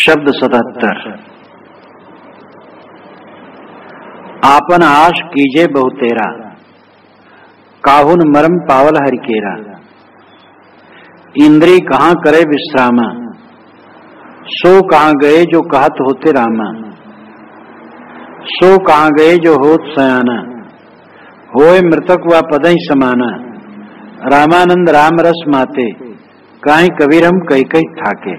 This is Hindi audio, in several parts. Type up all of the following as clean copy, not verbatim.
शब्द 77। आपन आश कीजे बहुतेरा, काहुन मरम पावल हरिकेरा। इंद्री कहाँ करे विश्रामा, सो कहाँ गए जो कहत होते रामा। सो कहाँ गए जो होत सयाना, होए मृतक व पदई समाना। रामानंद राम रस माते, काहे कबीर हम कई कई ठाके।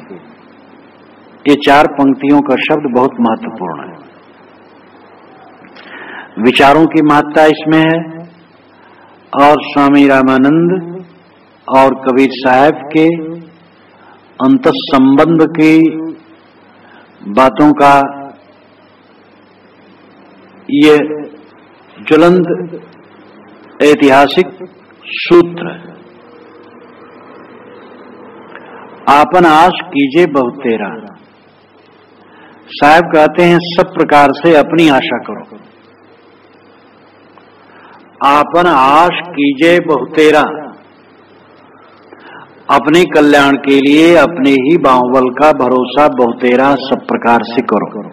ये 4 पंक्तियों का शब्द बहुत महत्वपूर्ण है। विचारों की महत्ता इसमें है और स्वामी रामानंद और कबीर साहब के अंतः संबंध की बातों का ये ज्वलंत ऐतिहासिक सूत्र है। आपन आश कीजे बहुतेरा, साहब कहते हैं सब प्रकार से अपनी आशा करो। आपन आश कीजे बहुतेरा, अपने कल्याण के लिए अपने ही बाहुबल का भरोसा बहुतेरा सब प्रकार से करो।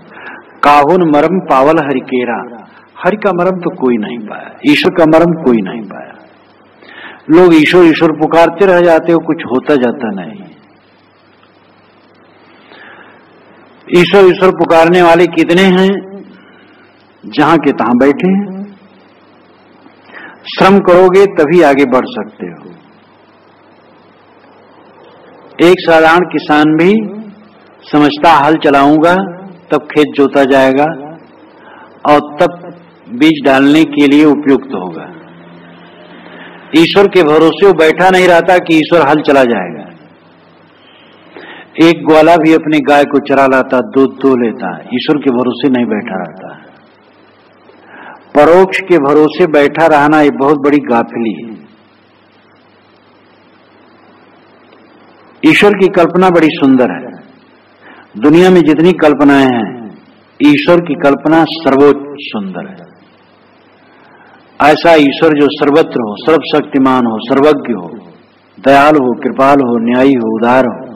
काहुन मरम पावल हरिकेरा, हरि का मरम तो कोई नहीं पाया, ईश्वर का मरम कोई नहीं पाया। लोग ईश्वर ईश्वर पुकारते रह जाते हो, कुछ होता जाता नहीं। ईश्वर ईश्वर पुकारने वाले कितने हैं, जहां के तहां बैठे हैं। श्रम करोगे तभी आगे बढ़ सकते हो। एक साधारण किसान भी समझता हल चलाऊंगा तब खेत जोता जाएगा और तब बीज डालने के लिए उपयुक्त होगा। ईश्वर के भरोसे वो बैठा नहीं रहता कि ईश्वर हल चला जाएगा। एक ग्वाला भी अपनी गाय को चरा लाता, दूध दो लेता, ईश्वर के भरोसे नहीं बैठा रहता। परोक्ष के भरोसे बैठा रहना ये बहुत बड़ी गाफिली है। ईश्वर की कल्पना बड़ी सुंदर है। दुनिया में जितनी कल्पनाएं हैं, ईश्वर की कल्पना सर्वोच्च सुंदर है। ऐसा ईश्वर जो सर्वत्र हो, सर्वशक्तिमान हो, सर्वज्ञ हो, दयालु हो, कृपाल हो, न्यायी हो, उदार हो,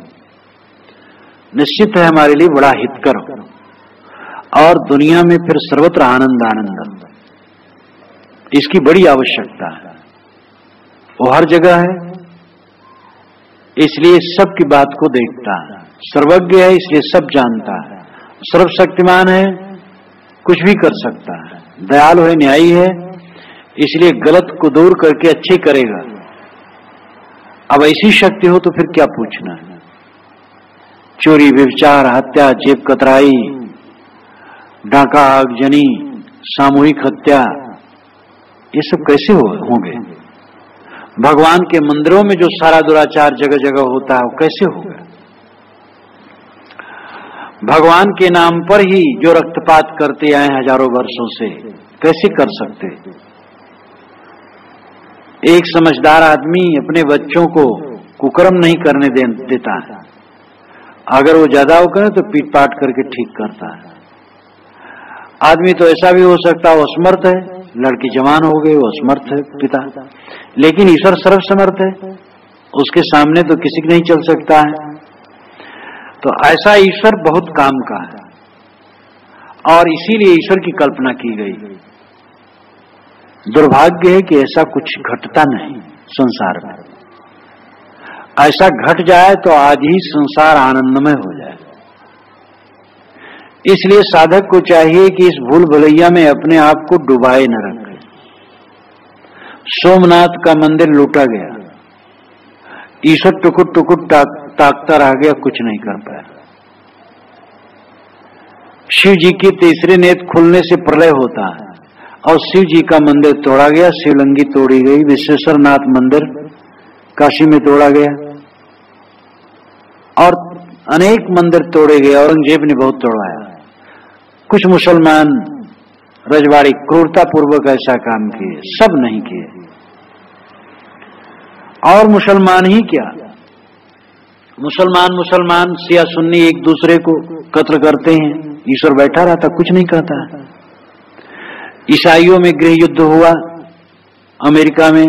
निश्चित है हमारे लिए बड़ा हितकर हो। और दुनिया में फिर सर्वत्र आनंद आनंद, इसकी बड़ी आवश्यकता है। वो हर जगह है, इसलिए सबकी बात को देखता है। सर्वज्ञ है इसलिए सब जानता है। सर्वशक्तिमान है, कुछ भी कर सकता है। दयालु है, न्यायी है, इसलिए गलत को दूर करके अच्छे करेगा। अब ऐसी शक्ति हो तो फिर क्या पूछना है। चोरी, व्यभिचार, हत्या, जेब कतराई, डाका, आगजनी, सामूहिक हत्या, ये सब कैसे होंगे। भगवान के मंदिरों में जो सारा दुराचार जगह जगह होता है वो कैसे होगा। भगवान के नाम पर ही जो रक्तपात करते आए हजारों वर्षों से, कैसे कर सकते। एक समझदार आदमी अपने बच्चों को कुकर्म नहीं करने देता है। अगर वो ज्यादा हो करे तो पीट पाट करके ठीक करता है। आदमी तो ऐसा भी हो सकता है वो असमर्थ है, लड़की जवान हो गई, वो असमर्थ है पिता, लेकिन ईश्वर सर्वसमर्थ है, उसके सामने तो किसी को नहीं चल सकता है। तो ऐसा ईश्वर बहुत काम का है और इसीलिए ईश्वर की कल्पना की गई। दुर्भाग्य है कि ऐसा कुछ घटता नहीं संसार में। ऐसा घट जाए तो आज ही संसार आनंदमय हो जाए। इसलिए साधक को चाहिए कि इस भूल भुलैया में अपने आप को डुबाए न रखे। सोमनाथ का मंदिर लूटा गया, ईश्वर टुकुट टुकुट ताकता रह गया, कुछ नहीं कर पाया। शिव जी की तीसरे नेत्र खुलने से प्रलय होता है और शिव जी का मंदिर तोड़ा गया, शिवलिंगी तोड़ी गई। विश्वेश्वर नाथ मंदिर काशी में तोड़ा गया और अनेक मंदिर तोड़े गए। औरंगजेब ने बहुत तोड़वाया। कुछ मुसलमान रजवाड़ी क्रूरता पूर्वक ऐसा काम किए, सब नहीं किए। और मुसलमान ही क्या, मुसलमान शिया सुन्नी एक दूसरे को कत्ल करते हैं। ईश्वर बैठा रहता, कुछ नहीं कहता। ईसाइयों में गृह युद्ध हुआ अमेरिका में,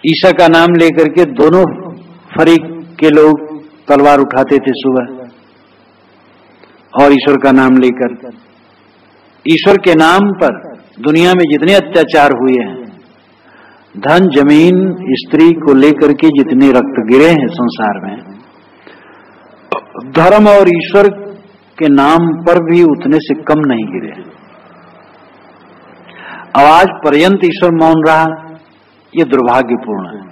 ईसा का नाम लेकर के दोनों फरीक के लोग तलवार उठाते थे सुबह। और ईश्वर का नाम लेकर। ईश्वर के नाम पर दुनिया में जितने अत्याचार हुए हैं, धन जमीन स्त्री को लेकर के जितने रक्त गिरे हैं संसार में, धर्म और ईश्वर के नाम पर भी उतने से कम नहीं गिरे। अब आज पर्यंत ईश्वर मौन रहा, ये दुर्भाग्यपूर्ण है।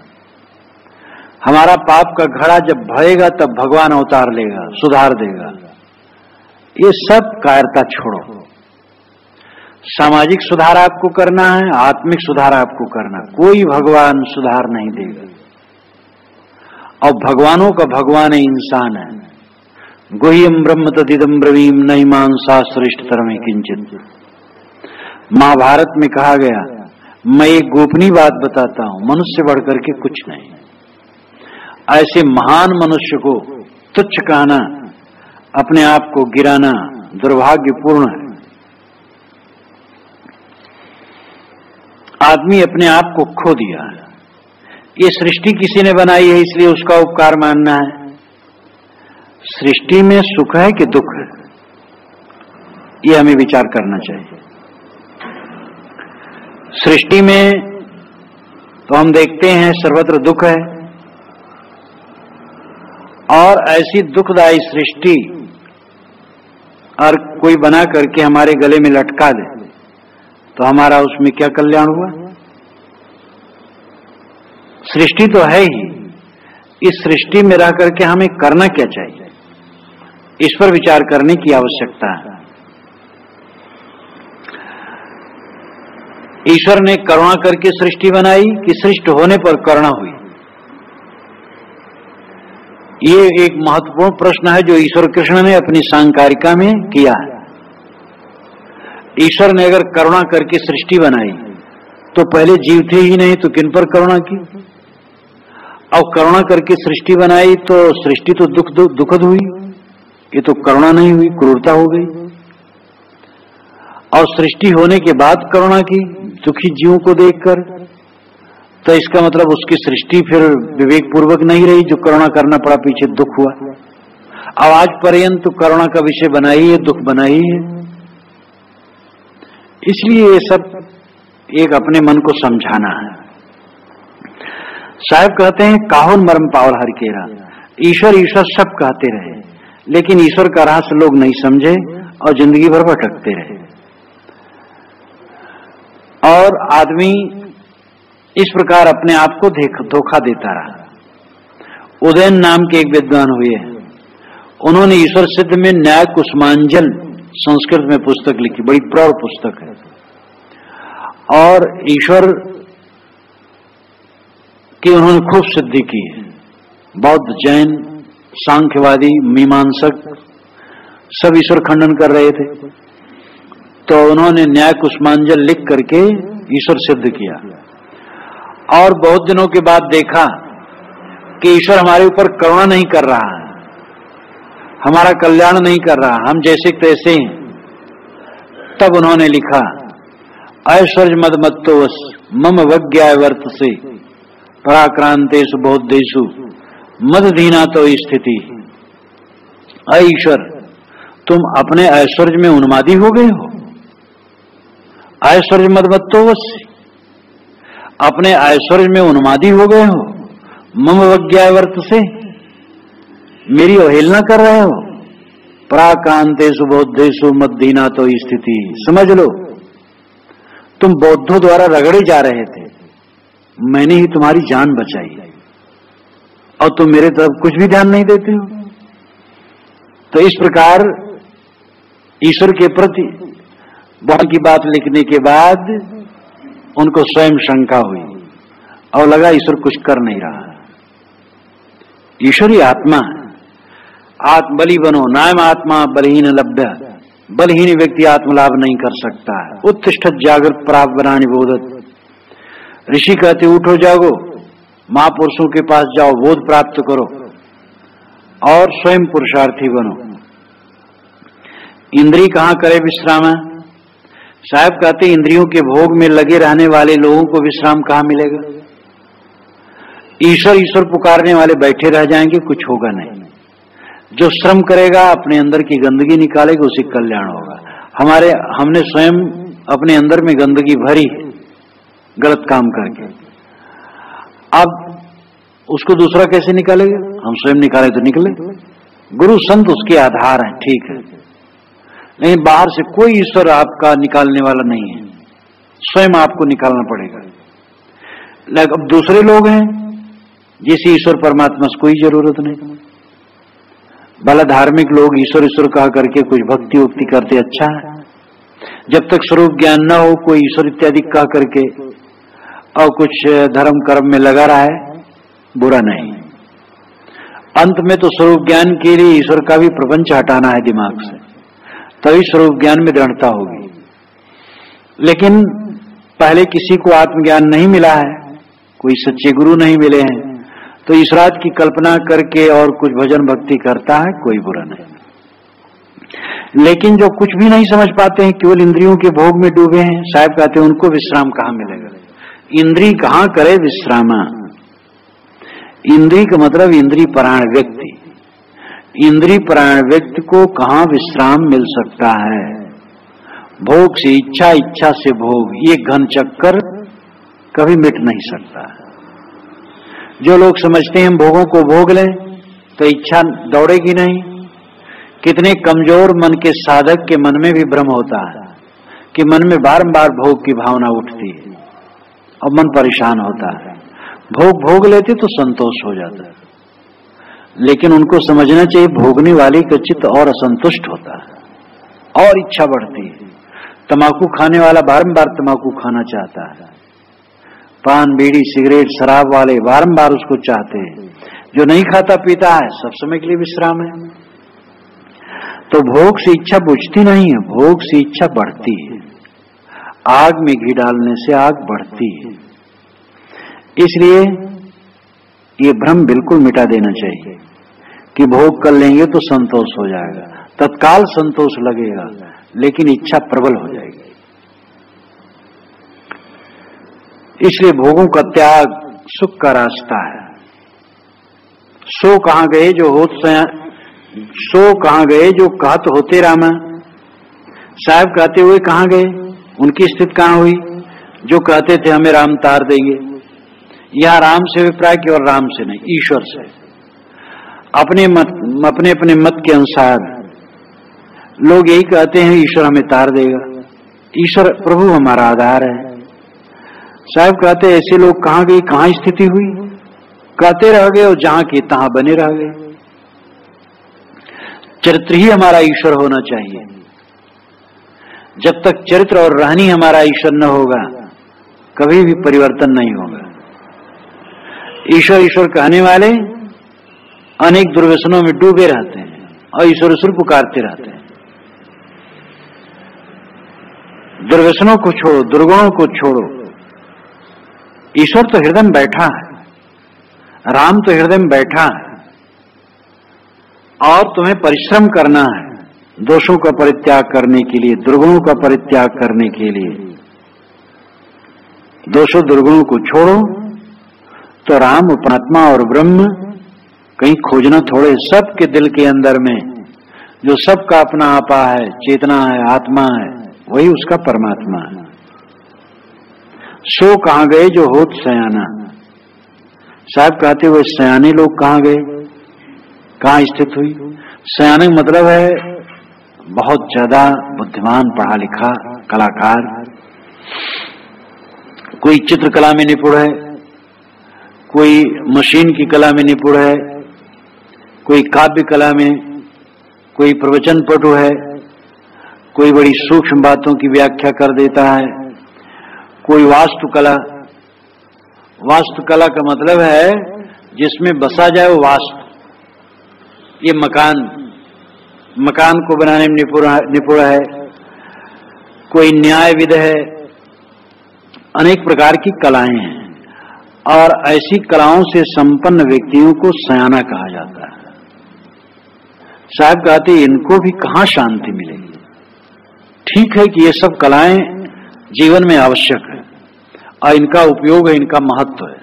हमारा पाप का घड़ा जब भरेगा तब भगवान अवतार लेगा, सुधार देगा। ये सब कायरता छोड़ो। सामाजिक सुधार आपको करना है, आत्मिक सुधार आपको करना, कोई भगवान सुधार नहीं देगा। और भगवानों का भगवान इंसान है। गुह्यम ब्रह्म तदिदम ब्रवीम नहीं मांसा श्रेष्ठतरम किंचित। महाभारत में कहा गया, मैं एक गोपनीय बात बताता हूं, मनुष्य बढ़कर के कुछ नहीं। ऐसे महान मनुष्य को तुच्छ कहना, अपने आप को गिराना दुर्भाग्यपूर्ण है। आदमी अपने आप को खो दिया है। ये सृष्टि किसी ने बनाई है, इसलिए उसका उपकार मानना है। सृष्टि में सुख है कि दुख है, ये हमें विचार करना चाहिए। सृष्टि में तो हम देखते हैं सर्वत्र दुख है, और ऐसी दुखदायी सृष्टि और कोई बना करके हमारे गले में लटका दे तो हमारा उसमें क्या कल्याण हुआ? सृष्टि तो है ही, इस सृष्टि में रह करके हमें करना क्या चाहिए, इस पर विचार करने की आवश्यकता है। ईश्वर ने करुणा करके सृष्टि बनाई कि सृष्ट होने पर करुणा हुई? ये एक महत्वपूर्ण प्रश्न है जो ईश्वर कृष्ण ने अपनी सांकारिका में किया है। ईश्वर ने अगर करुणा करके सृष्टि बनाई तो पहले जीव थे ही नहीं, तो किन पर करुणा की? और करुणा करके सृष्टि बनाई तो सृष्टि तो दुखद हुई, ये तो करुणा नहीं हुई, क्रूरता हो गई। और सृष्टि होने के बाद करुणा की दुखी जीवों को देखकर, तो इसका मतलब उसकी सृष्टि फिर विवेक पूर्वक नहीं रही, जो करुणा करना पड़ा, पीछे दुख हुआ। अब आज पर्यंत तो करुणा का विषय बना ही है, दुख बना ही है। इसलिए ये सब एक अपने मन को समझाना है। साहब कहते हैं, काहुन मर्म पावल हर केरा, ईश्वर ईश्वर सब कहते रहे, लेकिन ईश्वर का रहस्य लोग नहीं समझे और जिंदगी भर भटकते रहे। और आदमी इस प्रकार अपने आप को धोखा देता रहा। उदयन नाम के एक विद्वान हुए, उन्होंने ईश्वर सिद्ध में न्याय कुसुमांजल संस्कृत में पुस्तक लिखी, बड़ी प्रौढ़ पुस्तक है। और ईश्वर की उन्होंने खूब सिद्धि की है। बौद्ध, जैन, सांख्यवादी, मीमांसक सब ईश्वर खंडन कर रहे थे, तो उन्होंने न्याय कुसुमांजल लिख करके ईश्वर सिद्ध किया। और बहुत दिनों के बाद देखा कि ईश्वर हमारे ऊपर करुणा नहीं कर रहा है, हमारा कल्याण नहीं कर रहा, हम जैसे तैसे हैं। तब उन्होंने लिखा, ऐश्वर्य मदमत्तोवस मम वज्ञाय वर्तसे पराक्रांतेषु बौद्धेषु मदधीना तो स्थिति। ईश्वर, तुम अपने ऐश्वर्य में उन्मादी हो गए हो। ऐश्वर्य मदमत्तोवस, अपने ऐश्वर्य में उन्मादी हो गए हो। मम वज्ञाय वर्तसे, मेरी अवहेलना कर रहे हो। पराक्रांतेषु बौद्धेषु मदधीना तो स्थिति। समझ लो, तुम बौद्धों द्वारा रगड़े जा रहे थे, मैंने ही तुम्हारी जान बचाई, और तुम मेरे तरफ कुछ भी ध्यान नहीं देते हो। तो इस प्रकार ईश्वर के प्रति बहुत की बात लिखने के बाद उनको स्वयं शंका हुई और लगा ईश्वर कुछ कर नहीं रहा। ईश्वर ही आत्मा है, आत्मबली बनो, नायम आत्मा बलहीन लभ्य। बलहीन व्यक्ति आत्मलाभ नहीं कर सकता है। उत्तिष्ठत जागृत प्राप्त बनानी बोधत। ऋषि कहते उठो जागो, महापुरुषों के पास जाओ, बोध प्राप्त करो और स्वयं पुरुषार्थी बनो। इंद्रिय कहां करे विश्राम? साहब कहते इंद्रियों के भोग में लगे रहने वाले लोगों को विश्राम कहां मिलेगा? ईश्वर ईश्वर पुकारने वाले बैठे रह जाएंगे, कुछ होगा नहीं। जो श्रम करेगा अपने अंदर की गंदगी निकालेगा, उसे कल्याण होगा। हमने स्वयं अपने अंदर में गंदगी भरी है गलत काम करके, अब उसको दूसरा कैसे निकालेगा? हम स्वयं निकाले तो निकले। गुरु संत उसके आधार हैं, ठीक है, लेकिन बाहर से कोई ईश्वर आपका निकालने वाला नहीं है, स्वयं आपको निकालना पड़ेगा। लेकिन अब दूसरे लोग हैं जिस ईश्वर परमात्मा से कोई जरूरत नहीं। भला धार्मिक लोग ईश्वर ईश्वर कहा करके कुछ भक्ति उक्ति करते, अच्छा है, जब तक स्वरूप ज्ञान न हो कोई ईश्वर इत्यादि कहा करके और कुछ धर्म कर्म में लगा रहा है, बुरा नहीं। अंत में तो स्वरूप ज्ञान के लिए ईश्वर का भी प्रपंच हटाना है दिमाग से, तभी स्वरूप ज्ञान में दृढ़ता होगी। लेकिन पहले किसी को आत्मज्ञान नहीं मिला है, कोई सच्चे गुरु नहीं मिले हैं, तो ईश्वराद की कल्पना करके और कुछ भजन भक्ति करता है, कोई बुरा नहीं। लेकिन जो कुछ भी नहीं समझ पाते हैं, केवल इंद्रियों के भोग में डूबे हैं, साहब कहते हैं उनको विश्राम कहाँ मिलेगा? इंद्री कहाँ करे विश्रामा? इंद्री का मतलब इंद्री परायण व्यक्ति, इंद्री परायण व्यक्ति को कहाँ विश्राम मिल सकता है? भोग से इच्छा, इच्छा से भोग, ये घन चक्कर कभी मिट नहीं सकता। जो लोग समझते हैं हम भोगों को भोग लें तो इच्छा दौड़ेगी नहीं, कितने कमजोर मन के साधक के मन में भी भ्रम होता है कि मन में बारंबार भोग की भावना उठती है और मन परेशान होता है। भोग लेते तो संतोष हो जाता है, लेकिन उनको समझना चाहिए भोगने वाले का चित्त और असंतुष्ट होता है और इच्छा बढ़ती है। तंबाकू खाने वाला बारंबार तंबाकू खाना चाहता है, पान बीड़ी सिगरेट शराब वाले बारंबार उसको चाहते हैं, जो नहीं खाता पीता है सब समय के लिए विश्राम है। तो भोग से इच्छा बुझती नहीं है, भोग से इच्छा बढ़ती है। आग में घी डालने से आग बढ़ती है। इसलिए ये भ्रम बिल्कुल मिटा देना चाहिए कि भोग कर लेंगे तो संतोष हो जाएगा, तत्काल संतोष लगेगा, लेकिन इच्छा प्रबल हो जाएगी। इसलिए भोगों का त्याग सुख का रास्ता है। सो कहां गए जो सो कहां गए जो कहत होते रामा? साहब कहते हुए कहां गए? उनकी स्थिति कहां हुई जो कहते थे हमें राम तार देंगे? यह राम से अभिप्राय केवल राम से नहीं, ईश्वर से। अपने अपने मत के अनुसार लोग यही कहते हैं ईश्वर हमें तार देगा, ईश्वर प्रभु हमारा आधार है। साहब कहते ऐसे लोग कहां गए, कहां स्थिति हुई? कहते रह गए और जहां के तहां बने रह गए। चरित्र ही हमारा ईश्वर होना चाहिए। जब तक चरित्र और रहनी हमारा ईश्वर न होगा कभी भी परिवर्तन नहीं होगा। ईश्वर ईश्वर कहने वाले अनेक दुर्व्यसनों में डूबे रहते हैं और ईश्वर ईश्वर पुकारते रहते हैं। दुर्व्यसनों को छोड़ो, दुर्गुणों को छोड़ो। ईश्वर तो हृदय में बैठा है, राम तो हृदय में बैठा है, और तुम्हें परिश्रम करना है दोषों का परित्याग करने के लिए, दुर्गुणों का परित्याग करने के लिए। दोषों दुर्गुणों को छोड़ो तो राम परमात्मा और ब्रह्म कहीं खोजना थोड़े, सबके दिल के अंदर में जो सबका अपना आपा है, चेतना है, आत्मा है, वही उसका परमात्मा है। सो कहां गए जो होत सयाना? साहब कहते हुए सयाने लोग कहां गए, कहां स्थित हुई? सयाने मतलब है बहुत ज्यादा बुद्धिमान, पढ़ा लिखा कलाकार, कोई चित्रकला में निपुण है, कोई मशीन की कला में निपुण है, कोई काव्य कला में, कोई प्रवचन पटु है, कोई बड़ी सूक्ष्म बातों की व्याख्या कर देता है, कोई वास्तुकला। वास्तुकला का मतलब है जिसमें बसा जाए वो वास्तु। ये मकान को बनाने में निपुण है, कोई न्यायविद है, अनेक प्रकार की कलाएं हैं, और ऐसी कलाओं से संपन्न व्यक्तियों को सयाना कहा जाता है। साहब कहते इनको भी कहां शांति मिलेगी? ठीक है कि ये सब कलाएं जीवन में आवश्यक है और इनका उपयोग है, इनका महत्व है,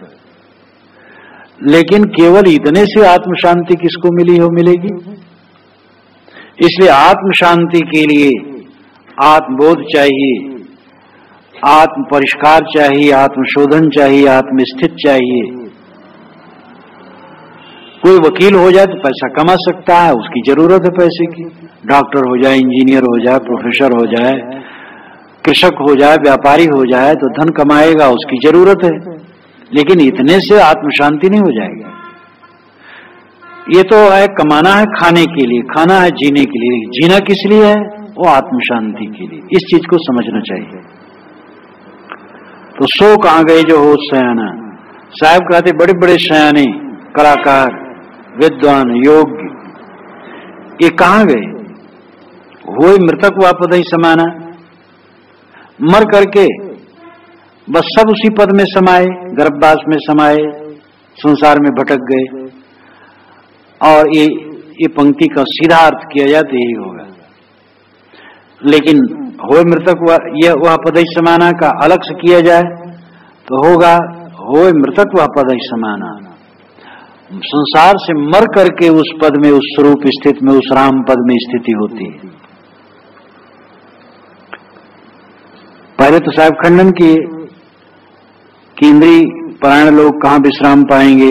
लेकिन केवल इतने से आत्म शांति किसको मिलेगी? इसलिए आत्म शांति के लिए आत्मबोध चाहिए, आत्म परिष्कार चाहिए, आत्मशोधन चाहिए, आत्मस्थित चाहिए। कोई वकील हो जाए तो पैसा कमा सकता है, उसकी जरूरत है पैसे की। डॉक्टर हो जाए, इंजीनियर हो जाए, प्रोफेसर हो जाए, कृषक हो जाए, व्यापारी हो जाए तो धन कमाएगा, उसकी जरूरत है। लेकिन इतने से आत्म शांति नहीं हो जाएगी। ये तो है कमाना है खाने के लिए, खाना है जीने के लिए। जीना किस लिए है? वो आत्म शांति के लिए। इस चीज को समझना चाहिए। तो सो कहां गए जो हो सयाना। साहब कहते बड़े बड़े सयाने, कलाकार, विद्वान, योग्य, ये कहां गए? होए मृतक वापद ही समाना। मर करके बस सब उसी पद में समाये, गर्भवास में समाये, संसार में भटक गए। और ये पंक्ति का सीधा अर्थ किया जाए तो यही होगा। लेकिन होए मृतक वह पदई समाना का अलग से किया जाए तो होगा होए मृतक वह पदई समाना। संसार से मर करके उस पद में, उस स्वरूप स्थित में, उस राम पद में स्थिति होती है। पहले तो साहब खंडन किए कि इंद्रिय परायण लोग कहां विश्राम पाएंगे,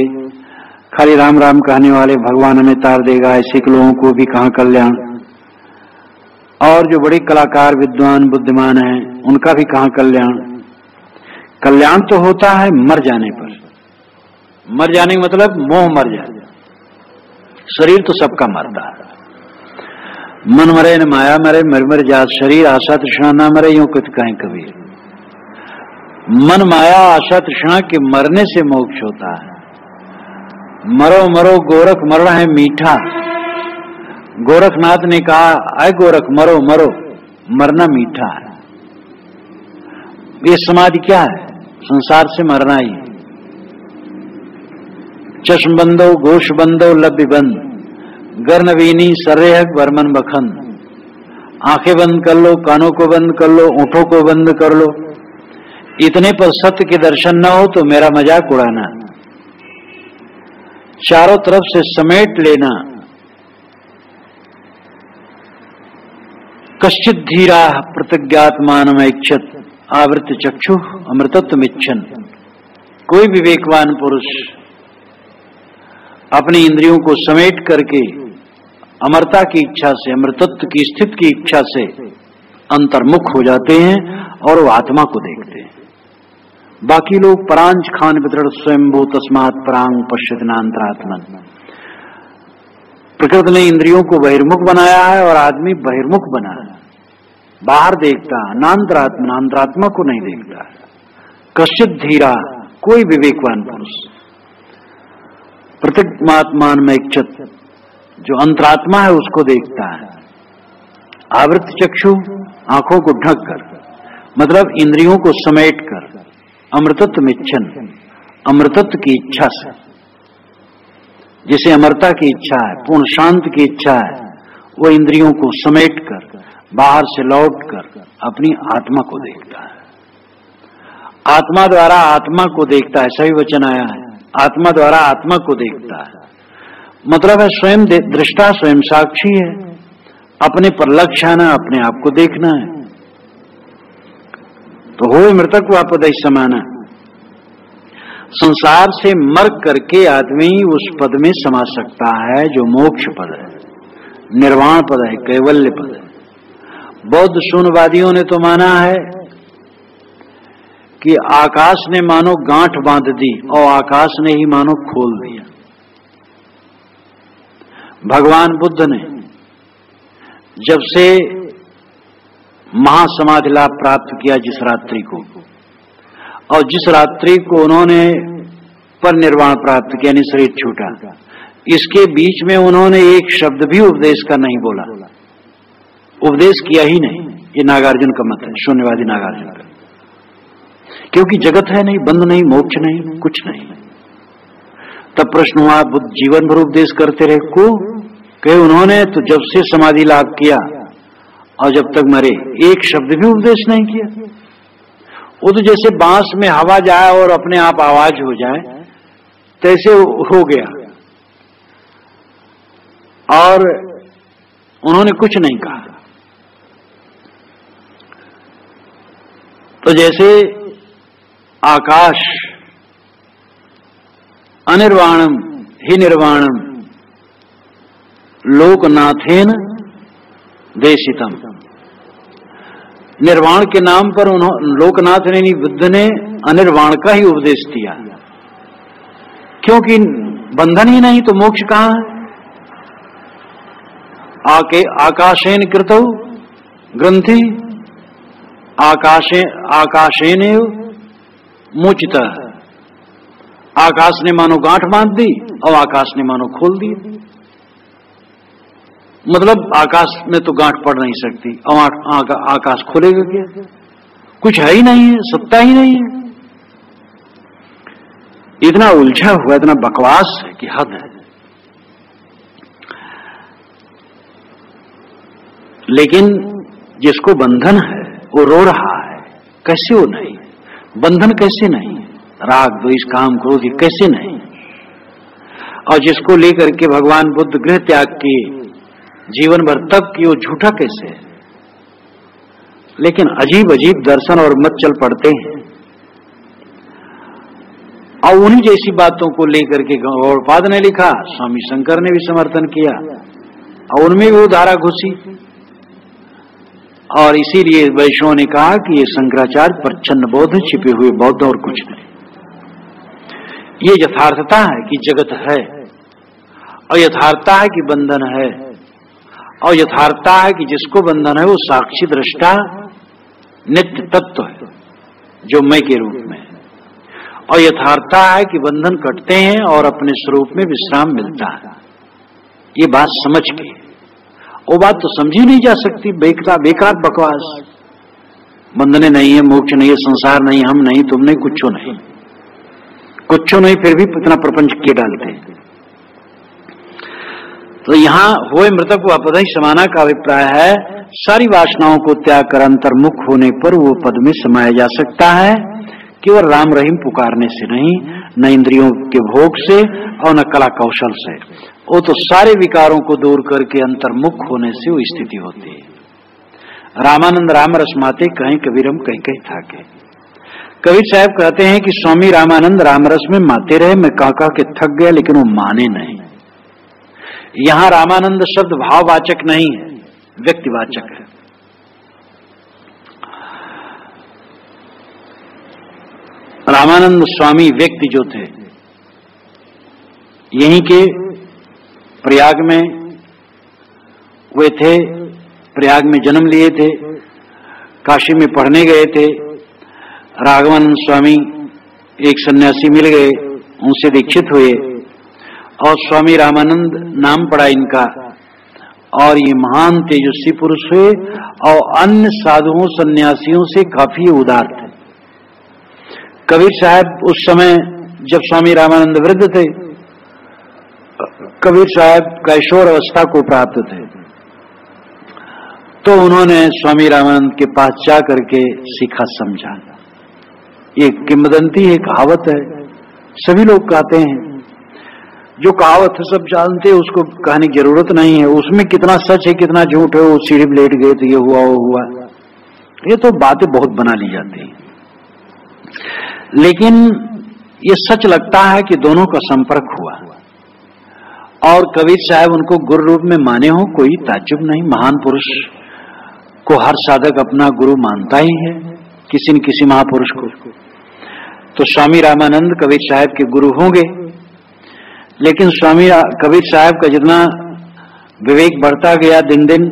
खाली राम राम कहने वाले भगवान हमें तार देगा, ऐसे के लोगों को भी कहां कल्याण। और जो बड़े कलाकार, विद्वान, बुद्धिमान हैं, उनका भी कहां कल्याण। कल्याण तो होता है मर जाने पर। मर जाने का मतलब मोह मर जाए। शरीर तो सबका मरता है। मन मरे न माया मरे, मर मर जात शरीर, आशा तृष्णा ना मरे, यूं कुछ कहें कबीर। मन माया आशा तृष्णा के मरने से मोक्ष होता है। मरो मरो गोरख मरना है मीठा। गोरखनाथ ने कहा, आए गोरख मरो मरो, मरना मीठा है। ये समाधि क्या है? संसार से मरना ही। चश्म बंदो घोष बंदो लब्य बंद, गर्नवीनी सर्रेहक बर्मन बखन। आंखें बंद कर लो, कानों को बंद कर लो, ओंठों को बंद कर लो, इतने पर सत्य के दर्शन न हो तो मेरा मजाक उड़ाना। चारों तरफ से समेट लेना। कश्चित धीरा प्रतिज्ञात्मान इच्छत, आवृत चक्षु अमृतत्व इच्छन। कोई विवेकवान पुरुष अपनी इंद्रियों को समेट करके अमरता की इच्छा से, अमृतत्व की स्थिति की इच्छा से अंतर्मुख हो जाते हैं और वो आत्मा को देखते हैं। बाकी लोग परांच खान वितरण स्वयंभू तस्मात् परांग पश्यतनांतरात्मन। प्रकृति ने इंद्रियों को बहिर्मुख बनाया है और आदमी बहिर्मुख बना है, बाहर देखता है, नांतरात्मा, अंतरात्मा को नहीं देखता है। कश्चित धीरा, कोई विवेकवान पुरुष, प्रतिज्ञात्मान में इच्छत, जो अंतरात्मा है उसको देखता है। आवृत चक्षु, आंखों को ढक कर, मतलब इंद्रियों को समेट कर, अमृतत्व इच्छन, अमृतत्व की इच्छा से, जिसे अमरता की इच्छा है, पूर्ण शांत की इच्छा है, वो इंद्रियों को समेट कर, बाहर से लौट कर अपनी आत्मा को देखता है। आत्मा द्वारा आत्मा को देखता है, सही वचन आया है। आत्मा द्वारा आत्मा को देखता है, मतलब है स्वयं दृष्टा, स्वयं साक्षी है। अपने पर लक्ष्य आना, अपने आप को देखना है। तो होए मृतक वापद समाना। संसार से मर करके आदमी उस पद में समा सकता है जो मोक्ष पद है, निर्वाण पद है, कैवल्य पद है। बौद्ध शून्यवादियों ने तो माना है कि आकाश ने मानो गांठ बांध दी और आकाश ने ही मानो खोल दिया। भगवान बुद्ध ने जब से महासमाधि लाभ प्राप्त किया जिस रात्रि को, और जिस रात्रि को उन्होंने पर निर्वाण प्राप्त किया, यानी शरीर छूटा, इसके बीच में उन्होंने एक शब्द भी उपदेश का नहीं बोला, उपदेश किया ही नहीं। ये नागार्जुन का मत है, शून्यवादी नागार्जुन का। क्योंकि जगत है नहीं, बंध नहीं, मोक्ष नहीं, कुछ नहीं। तब प्रश्न हुआ, बुद्ध जीवन भर उपदेश करते रहे को? कहे उन्होंने तो जब से समाधि लाभ किया और जब तक मरे एक शब्द भी उपदेश नहीं किया। वो तो जैसे बांस में हवा जाए और अपने आप आवाज हो जाए, तैसे हो गया। और उन्होंने कुछ नहीं कहा। तो जैसे आकाश अनिर्वाणम ही निर्वाणम लोकनाथेन देशितम, निर्वाण के नाम पर लोकनाथ ने बुद्ध ने अनिर्वाण का ही उपदेश दिया, क्योंकि बंधन ही नहीं तो मोक्ष कहां है। आकाशेन कृतौ ग्रंथि आकाशेन मोचितः, आकाश ने मानो गांठ बांध दी और आकाश ने मानो खोल दी। मतलब आकाश में तो गांठ पड़ नहीं सकती और आकाश खोलेगा क्या? कुछ है ही नहीं है, सत्ता ही नहीं है। इतना उलझा हुआ, इतना बकवास है कि हद है। लेकिन जिसको बंधन है वो रो रहा है, कैसे वो नहीं? बंधन कैसे नहीं? राग द्वेष काम क्रोध कैसे नहीं? और जिसको लेकर के भगवान बुद्ध गृह त्याग के जीवन भर तप की, वो झूठा कैसे है? लेकिन अजीब अजीब दर्शन और मत चल पड़ते हैं, और उन्हीं जैसी बातों को लेकर के गौड़पाद ने लिखा, स्वामी शंकर ने भी समर्थन किया, और उनमें भी वो धारा घुसी। और इसीलिए वैष्णव ने कहा कि ये शंकराचार्य प्रच्छन्न बौद्ध, छिपे हुए बौद्ध और कुछ नहीं। ये यथार्थता है कि जगत है, और यथार्थता है कि बंधन है, और यथार्थता है कि जिसको बंधन है वो साक्षी दृष्टा नित्य तत्व है जो मैं के रूप में है, और यथार्थता है कि बंधन कटते हैं और अपने स्वरूप में विश्राम मिलता है। ये बात समझ के, वो बात तो समझी नहीं जा सकती, बेकार बकवास। बंधने नहीं है, मोक्ष नहीं है, संसार नहीं, हम नहीं, तुम नहीं, कुछ नहीं, कुछ नहीं, फिर भी इतना प्रपंच किए डालते हैं। तो यहाँ हुए मृतक व पद ही समाना का अभिप्राय है, सारी वासनाओं को त्याग कर अंतर्मुख होने पर वो पद में समाया जा सकता है, केवल राम रहीम पुकारने से नहीं, न इंद्रियों के भोग से और न कला कौशल से। वो तो सारे विकारों को दूर करके अंतर्मुख होने से वो स्थिति होती है। रामानंद राम रसमाते कहीं कबीरम कहीं कहीं थाके। कबीर साहब कहते हैं कि स्वामी रामानंद रामरस में माते रहे, मैं काका के थक गया, लेकिन वो माने नहीं। यहां रामानंद शब्द भाववाचक नहीं है, व्यक्तिवाचक है। रामानंद स्वामी व्यक्ति जो थे, यहीं के प्रयाग में वे थे, प्रयाग में जन्म लिए थे, काशी में पढ़ने गए थे। राघवानंद स्वामी एक सन्यासी मिल गए, उनसे दीक्षित हुए और स्वामी रामानंद नाम पड़ा इनका, और ये महान तेजस्वी पुरुष हुए और अन्य साधुओं सन्यासियों से काफी उदार थे। कबीर साहब उस समय जब स्वामी रामानंद वृद्ध थे, कबीर साहब कैशोर अवस्था को प्राप्त थे, तो उन्होंने स्वामी रामानंद के पास जा करके सीखा समझा। ये किंवदंती है, कहावत है, सभी लोग कहते हैं। जो कहावत है सब जानते हैं, उसको कहने की जरूरत नहीं है। उसमें कितना सच है कितना झूठ है, वो सीढ़ी पर लेट गए तो ये हुआ वो हुआ, ये तो बातें बहुत बना ली जाती हैं। लेकिन ये सच लगता है कि दोनों का संपर्क हुआ, और कबीर साहब उनको गुरु रूप में माने हो, कोई ताज्जुब नहीं। महान पुरुष को हर साधक अपना गुरु मानता ही है, किसी न किसी महापुरुष को। तो स्वामी रामानंद कबीर साहब के गुरु होंगे, लेकिन स्वामी कबीर साहब का जितना विवेक बढ़ता गया दिन दिन,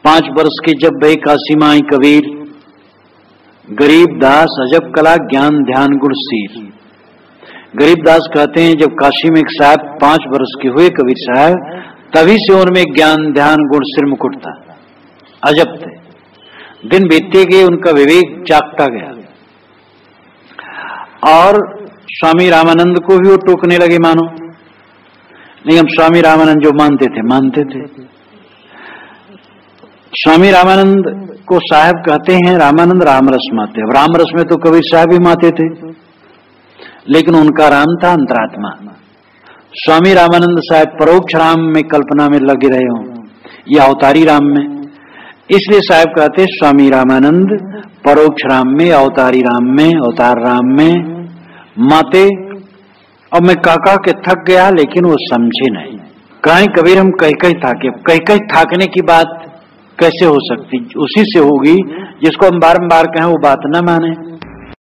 5 वर्ष के जब भय काशी में आई कबीर, गरीब दास अजब कला ज्ञान ध्यान गुण सीर। गरीब दास कहते हैं जब काशी में एक साहब 5 वर्ष के हुए कबीर साहब, तभी से उनमें ज्ञान ध्यान गुण सिर मुकुट था। अजब थे, दिन बीतते गए उनका विवेक जागता गया, और स्वामी रामानंद को भी वो टोकने लगे, मानो नहीं हम स्वामी रामानंद जो मानते थे। स्वामी रामानंद को साहब कहते हैं रामानंद रामरस माते। अब रामरस में तो कबीर साहब ही माते थे, लेकिन उनका राम था अंतरात्मा। स्वामी रामानंद साहब परोक्ष राम में कल्पना में लगे रहे हों, या अवतारी राम में। इसलिए साहब कहते स्वामी रामानंद परोक्ष राम में, अवतारी राम में, अवतार राम में माते। और मैं कह के थक गया, लेकिन वो समझे नहीं। कहीं कबीर हम कहीं थाके, कहीं थाकने की बात कैसे हो सकती? उसी से होगी जिसको हम बारंबार कहें वो बात न माने।